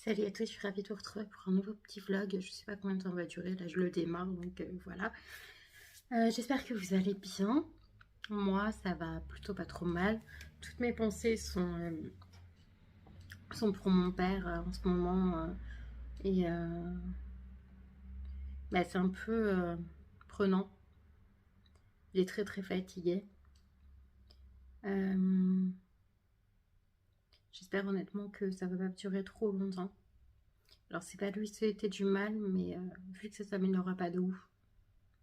Salut à tous, je suis ravie de vous retrouver pour un nouveau petit vlog. Je sais pas combien de temps va durer, là je le démarre, donc voilà. J'espère que vous allez bien. Moi, ça va plutôt pas trop mal. Toutes mes pensées sont pour mon père en ce moment. Et bah, c'est un peu prenant. Il est très très fatigué. Euh, J'espère honnêtement que ça va pas durer trop longtemps. Alors c'est pas lui souhaiter du mal, mais vu que ça s'améliorera pas de ouf,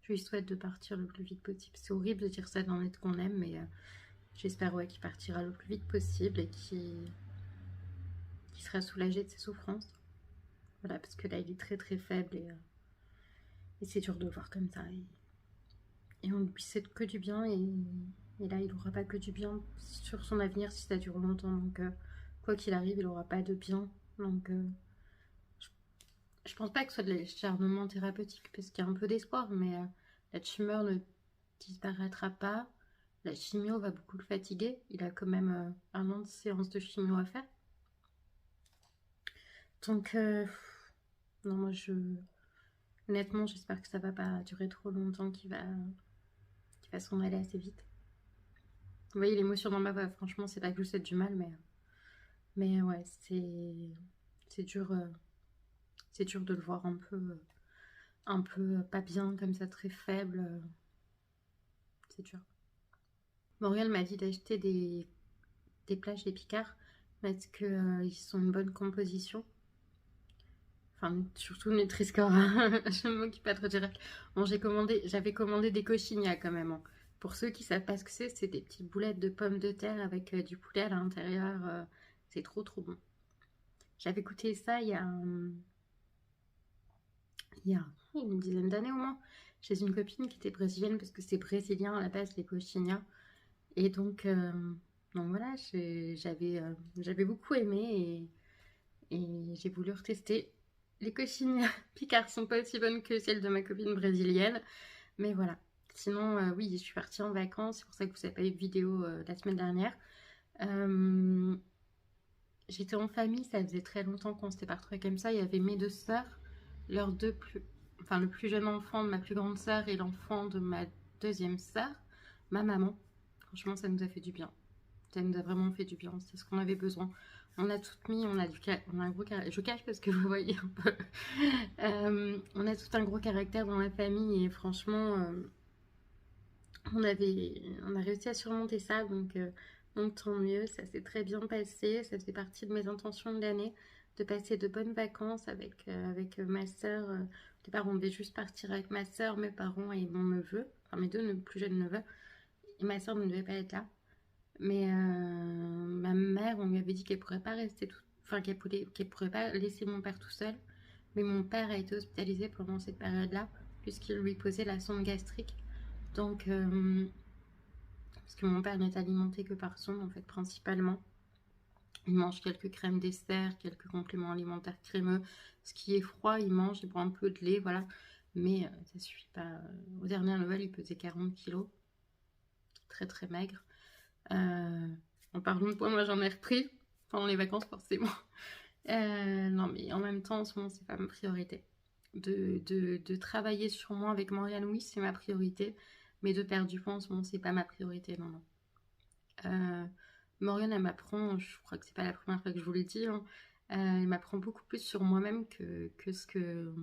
je lui souhaite de partir le plus vite possible. C'est horrible de dire ça d'un être qu'on aime, mais j'espère ouais, qu'il partira le plus vite possible et qu'il sera soulagé de ses souffrances. Voilà, parce que là, il est très très faible et c'est dur de le voir comme ça. Et on lui souhaite que du bien et là, il n'aura pas que du bien sur son avenir si ça dure longtemps. Donc, quoi qu'il arrive, il n'aura pas de bien. Donc, je pense pas que ce soit de l'acharnement thérapeutique, parce qu'il y a un peu d'espoir, mais la tumeur ne disparaîtra pas. La chimio va beaucoup le fatiguer. Il a quand même 1 an de séance de chimio à faire. Donc, non, moi, honnêtement, j'espère que ça va pas durer trop longtemps, qu'il va s'en aller assez vite. Vous voyez l'émotion dans ma voix, franchement, c'est pas que je vous souhaite du mal, mais ouais, c'est dur, c'est dur de le voir un peu pas bien, comme ça, très faible. C'est dur. Morgane m'a dit d'acheter des plats chez Picard parce que ils sont une bonne composition. Enfin, surtout Nutri-Score. Je me moque pas trop direct. Bon, j'avais commandé des cochignas quand même, hein. Pour ceux qui savent pas ce que c'est des petites boulettes de pommes de terre avec du poulet à l'intérieur. C'est trop trop bon. J'avais goûté ça il y a une dizaine d'années au moins, chez une copine qui était brésilienne, parce que c'est brésilien à la base, les cochignas. Et donc voilà, j'avais beaucoup aimé et j'ai voulu retester. Les cochignes Picard sont pas aussi bonnes que celles de ma copine brésilienne, mais voilà. Sinon, oui, je suis partie en vacances, c'est pour ça que vous n'avez pas eu de vidéo la semaine dernière. J'étais en famille, ça faisait très longtemps qu'on s'était pas retrouvés comme ça. Il y avait mes 2 sœurs, leurs enfin le plus jeune enfant de ma plus grande sœur et l'enfant de ma deuxième sœur, ma maman. Franchement, ça nous a fait du bien. Ça nous a vraiment fait du bien, c'est ce qu'on avait besoin. On a tout mis, on a un gros caractère. Je cache parce que vous voyez un peu. On a tout un gros caractère dans la famille et franchement, on a réussi à surmonter ça. Donc tant mieux, ça s'est très bien passé. Ça faisait partie de mes intentions de l'année de passer de bonnes vacances avec ma sœur. Au départ, on devait juste partir avec ma sœur, mes parents et mon neveu, enfin mes 2 plus jeunes neveux. Et ma sœur ne devait pas être là. Mais ma mère, on lui avait dit qu'elle pourrait pas rester enfin qu'elle pourrait pas laisser mon père tout seul. Mais mon père a été hospitalisé pendant cette période-là, puisqu'il lui posait la sonde gastrique. Donc, parce que mon père n'est alimenté que par sonde, en fait, principalement. Il mange quelques crèmes dessert, quelques compléments alimentaires crémeux. Ce qui est froid, il mange, il boit un peu de lait, voilà. Mais ça suffit pas. Aux dernières nouvelles, il pesait 40 kilos. Très très maigre. En parlant de poids, moi j'en ai repris pendant les vacances forcément. Non mais en même temps en ce moment c'est pas ma priorité. De travailler sur moi avec Morgane, oui c'est ma priorité. Mais de perdre du poids en ce moment c'est pas ma priorité, non non. Morgane elle m'apprend, je crois que c'est pas la première fois que je vous le dis, hein, elle m'apprend beaucoup plus sur moi-même que ce que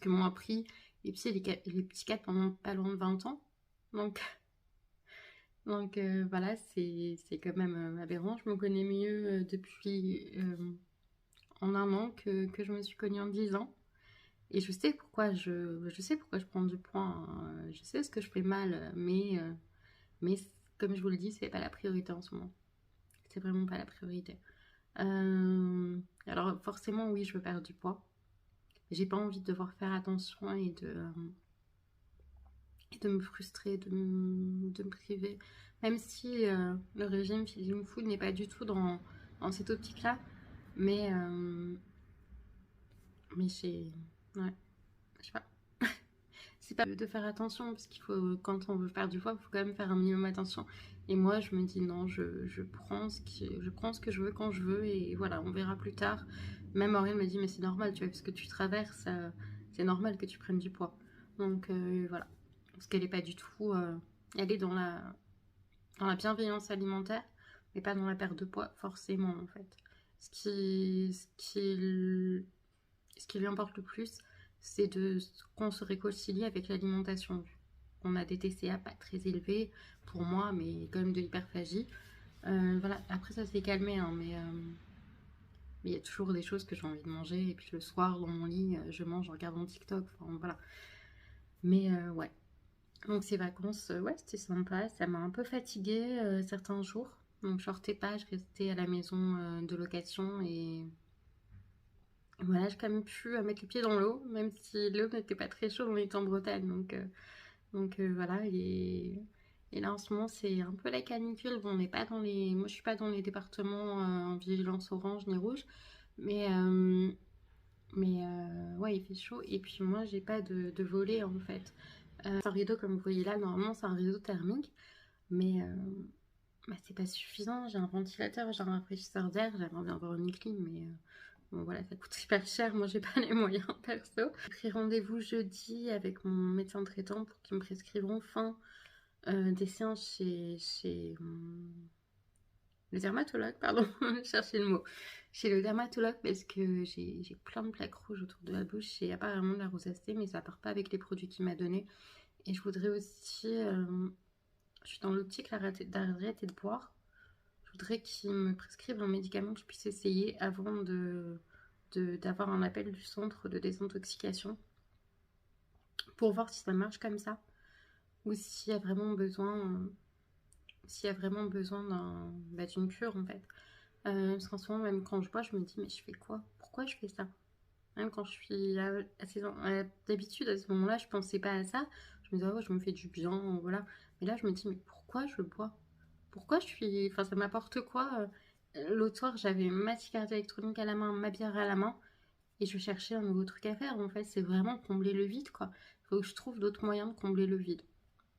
m'ont appris les psychiatres pendant pas loin de 20 ans. Donc voilà, c'est quand même aberrant. Je me connais mieux depuis en 1 an que je me suis connue en 10 ans. Et je sais pourquoi je prends du poids, hein. Je sais ce que je fais mal, mais comme je vous le dis, c'est pas la priorité en ce moment. C'est vraiment pas la priorité. Alors forcément, oui, je veux perdre du poids. J'ai pas envie de devoir faire attention et de me frustrer, de me priver. Même si le régime Feeling Food n'est pas du tout dans cette optique-là. Mais j'ai... Ouais, je sais pas. c'est pas de faire attention, parce qu'il faut, quand on veut perdre du poids, il faut quand même faire un minimum attention. Et moi, je me dis non, je prends ce que je veux quand je veux, et voilà, on verra plus tard. Même Aurélien me dit, mais c'est normal, tu vois, parce que tu traverses, c'est normal que tu prennes du poids. Donc voilà, parce qu'elle est pas du tout, elle est dans la bienveillance alimentaire, mais pas dans la perte de poids, forcément, en fait. Ce qui lui importe le plus, c'est qu'on se réconcilie avec l'alimentation. On a des TCA pas très élevés, pour moi, mais quand même de l'hyperphagie. Voilà, après ça s'est calmé, hein, mais il y a toujours des choses que j'ai envie de manger, et puis le soir, dans mon lit, je mange en regardant TikTok, enfin voilà. Mais ouais. Donc ces vacances, ouais, c'était sympa. Ça m'a un peu fatiguée certains jours. Donc je sortais pas, je restais à la maison de location et voilà, j'ai quand même pu mettre les pieds dans l'eau, même si l'eau n'était pas très chaude, on était en Bretagne. Donc voilà, et là en ce moment c'est un peu la canicule. Bon, on n'est pas dans les... Moi je suis pas dans les départements en vigilance orange ni rouge, mais, ouais, il fait chaud. Et puis moi j'ai pas de volet en fait. C'est un rideau comme vous voyez là, normalement c'est un rideau thermique, mais bah, c'est pas suffisant. J'ai un ventilateur, j'ai un rafraîchisseur d'air, j'aimerais bien avoir une clim, mais bon voilà, ça coûte super cher, moi j'ai pas les moyens perso. J'ai pris rendez-vous jeudi avec mon médecin traitant pour qu'il me prescrive enfin des séances chez le dermatologue, pardon, chercher le mot. Chez le dermatologue parce que j'ai plein de plaques rouges autour de la bouche et apparemment de la rosacée, mais ça part pas avec les produits qu'il m'a donné. Et je voudrais aussi, je suis dans l'optique d'arrêter de boire. Je voudrais qu'il me prescrive un médicament que je puisse essayer avant d'avoir un appel du centre de désintoxication pour voir si ça marche comme ça ou s'il y a vraiment besoin, d'une cure en fait. Parce qu'en ce moment, même quand je bois, je me dis mais je fais quoi? Pourquoi je fais ça? Même quand je suis d'habitude à ce moment-là, je pensais pas à ça. Je me disais, oh, je me fais du bien, voilà. Mais là, je me dis, mais pourquoi je bois? Pourquoi je suis... Enfin, ça m'apporte quoi? L'autre soir, j'avais ma cigarette électronique à la main, ma bière à la main, et je cherchais un nouveau truc à faire. En fait, c'est vraiment combler le vide, quoi. Il faut que je trouve d'autres moyens de combler le vide.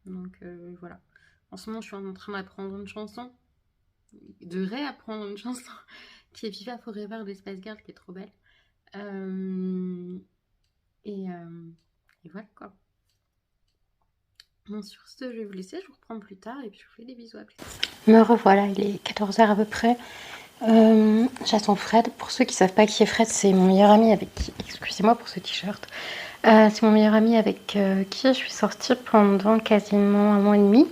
Donc, voilà. En ce moment, je suis en train d'apprendre une chanson, de réapprendre une chanson, qui est Viva Forever d'Espace Girl, qui est trop belle. Et voilà quoi. Bon, sur ce, je vais vous laisser, je vous reprends plus tard et puis je vous fais des bisous à plus tard. Me revoilà, il est 14h à peu près. J'attends Fred. Pour ceux qui savent pas qui est Fred, c'est mon meilleur ami avec qui... Excusez-moi pour ce t-shirt. C'est mon meilleur ami avec qui je suis sortie pendant quasiment 1 mois et demi.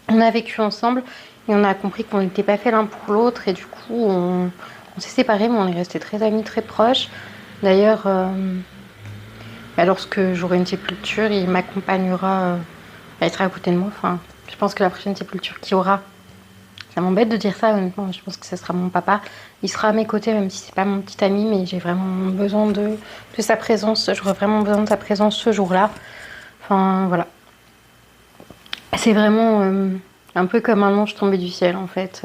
On a vécu ensemble et on a compris qu'on n'était pas fait l'un pour l'autre et du coup on s'est séparés, mais on est restés très amis, très proches. D'ailleurs, lorsque j'aurai une sépulture, il m'accompagnera, il sera à côté de moi. Enfin, je pense que la prochaine sépulture qu'il y aura, ça m'embête de dire ça, honnêtement, je pense que ce sera mon papa. Il sera à mes côtés, même si c'est pas mon petit ami, mais j'ai vraiment besoin de sa présence. J'aurai vraiment besoin de sa présence ce jour-là. Enfin, voilà. C'est vraiment un peu comme un ange tombé du ciel, en fait.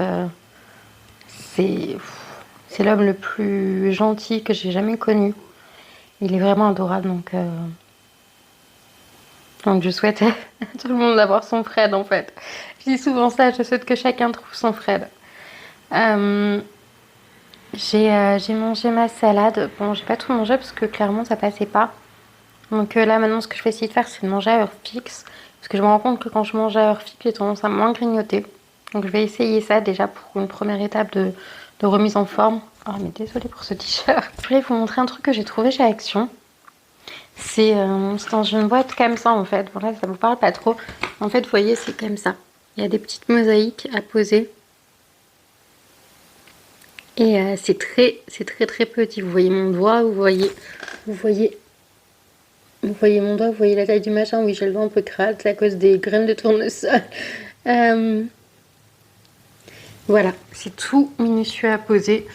C'est l'homme le plus gentil que j'ai jamais connu. Il est vraiment adorable, donc je souhaite à tout le monde d'avoir son Fred, en fait. Je dis souvent ça, je souhaite que chacun trouve son Fred. J'ai mangé ma salade. Bon, j'ai pas tout mangé parce que clairement ça passait pas. Donc là maintenant, ce que je vais essayer de faire, c'est de manger à heure fixe. Parce que je me rends compte que quand je mange à heure fixe, j'ai tendance à moins grignoter. Donc je vais essayer ça déjà pour une première étape de remise en forme. Oh mais désolée pour ce t-shirt. Je voulais vous montrer un truc que j'ai trouvé chez Action. C'est dans une boîte comme ça en fait. Bon là ça vous parle pas trop. En fait vous voyez c'est comme ça. Il y a des petites mosaïques à poser. Et c'est très petit. Vous voyez mon doigt, vous voyez mon doigt, vous voyez la taille du machin. Oui j'ai le doigt un peu crade, c'est à cause des graines de tournesol. Voilà, c'est tout minutieux à poser.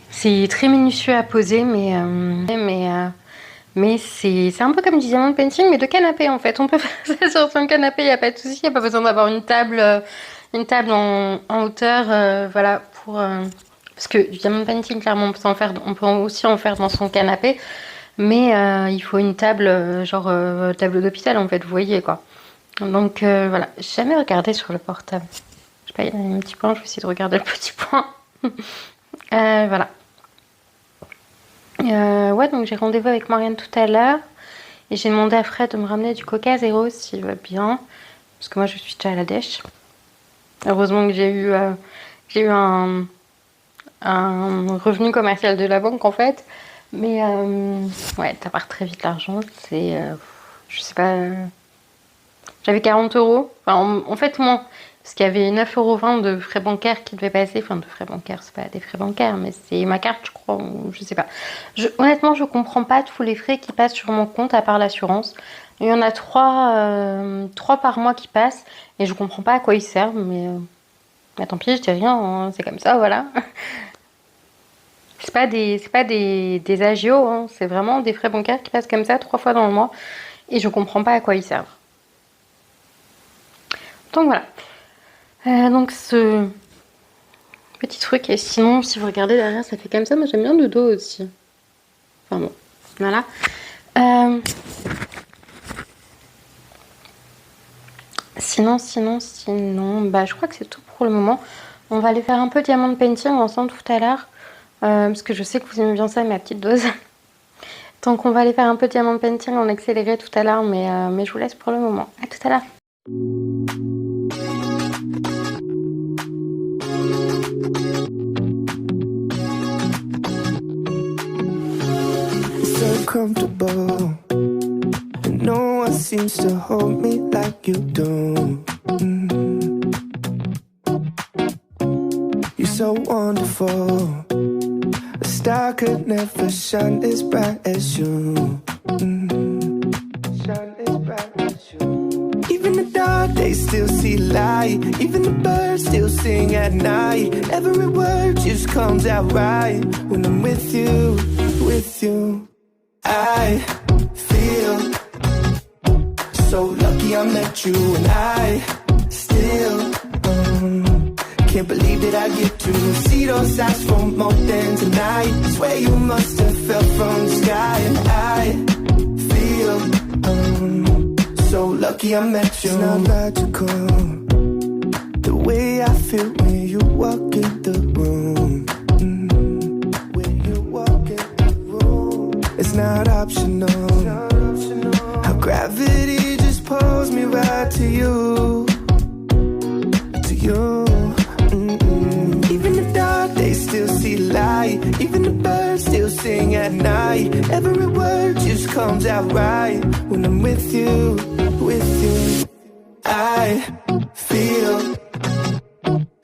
C'est très minutieux à poser, mais c'est un peu comme du diamond painting, mais de canapé en fait. On peut faire ça sur son canapé, il n'y a pas de souci. Il n'y a pas besoin d'avoir une table en hauteur, voilà, parce que du diamond painting, clairement, on peut aussi en faire dans son canapé. Mais il faut une table, genre table d'hôpital en fait, vous voyez quoi. Donc voilà, j'ai jamais regardé sur le portable. Je sais pas, il y a un petit point, je vais essayer de regarder le petit point. Voilà. Ouais, donc j'ai rendez-vous avec Morgane tout à l'heure. Et j'ai demandé à Fred de me ramener du Coca Zéro s'il va bien. Parce que moi je suis déjà à la dèche. Heureusement que j'ai eu un revenu commercial de la banque en fait. Mais ouais, ça part très vite l'argent. C'est. Je sais pas. J'avais 40 euros. Enfin, en fait, moins. Parce qu'il y avait 9,20 € de frais bancaires qui devaient passer. Enfin, de frais bancaires, c'est pas des frais bancaires, mais c'est ma carte, je crois. Ou je sais pas. Honnêtement, je comprends pas tous les frais qui passent sur mon compte à part l'assurance. Il y en a trois par mois qui passent. Et je comprends pas à quoi ils servent. Mais tant pis, je dis rien. Hein, c'est comme ça, voilà. C'est pas des agios. Hein, c'est vraiment des frais bancaires qui passent comme ça 3 fois dans le mois. Et je comprends pas à quoi ils servent. Donc voilà. Donc ce petit truc. Et sinon, si vous regardez derrière, ça fait comme ça. Moi, j'aime bien le dos aussi. Enfin bon, voilà. Sinon, bah je crois que c'est tout pour le moment. On va aller faire un peu diamant painting ensemble tout à l'heure. Parce que je sais que vous aimez bien ça, ma petite dose. Donc on va aller faire un peu diamant painting en accéléré tout à l'heure, mais je vous laisse pour le moment. À tout à l'heure. So comfortable, and no one seems to hold me like you do. You're so wonderful. A star could never shine as bright as you. Shine as bright as you. Even the dark days still see light. Even the birds still sing at night. Every word just comes out right when I'm with you, with you. I feel so lucky I met you, and I still can't believe that I get to see those eyes for more than tonight. Swear you must have fell from the sky, and I feel so lucky I met you. It's not logical, the way I feel when you walk in the room. When you walk in the room, it's not optional. How gravity just pulls me right to you, to you. Even the dark days still see light. Even the birds still sing at night. Every word just comes out right when I'm with you, with you. I feel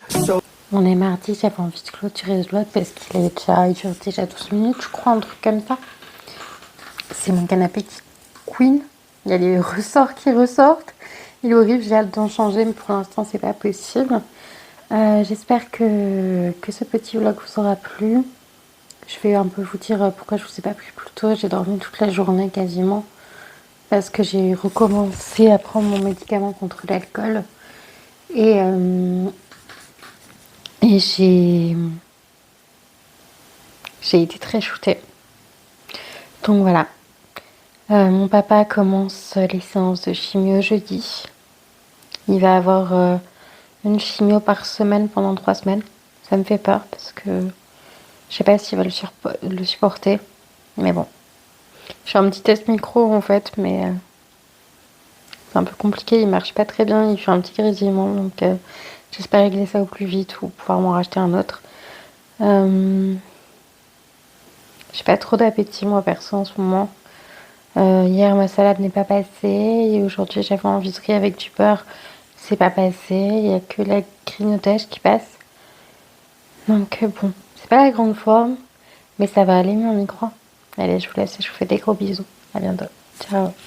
so. On est mardi, j'avais envie de clôturer ce vlog parce qu'il dure déjà 12 minutes, je crois, un truc comme ça. C'est mon canapé qui queen. Il y a les ressorts qui ressortent. Il est horrible, j'ai hâte d'en changer, mais pour l'instant, c'est pas possible. J'espère que ce petit vlog vous aura plu. Je vais un peu vous dire pourquoi je vous ai pas pris plus tôt. J'ai dormi toute la journée quasiment. Parce que j'ai recommencé à prendre mon médicament contre l'alcool. Et j'ai été très shootée. Donc voilà. Mon papa commence les séances de chimio jeudi. Il va avoir une chimio par semaine pendant 3 semaines. Ça me fait peur parce que je sais pas s'il va le supporter. Mais bon. Je fais un petit test micro en fait, mais c'est un peu compliqué. Il marche pas très bien. Il fait un petit grésillement. Donc j'espère régler ça au plus vite ou pouvoir m'en racheter un autre. J'ai pas trop d'appétit moi perso en ce moment. Hier ma salade n'est pas passée et aujourd'hui j'avais envie de riz avec du beurre. C'est pas passé, il n'y a que la grignotage qui passe. Donc bon, c'est pas la grande forme, mais ça va aller mieux on y croit. Allez, je vous laisse et je vous fais des gros bisous. À bientôt. Ciao.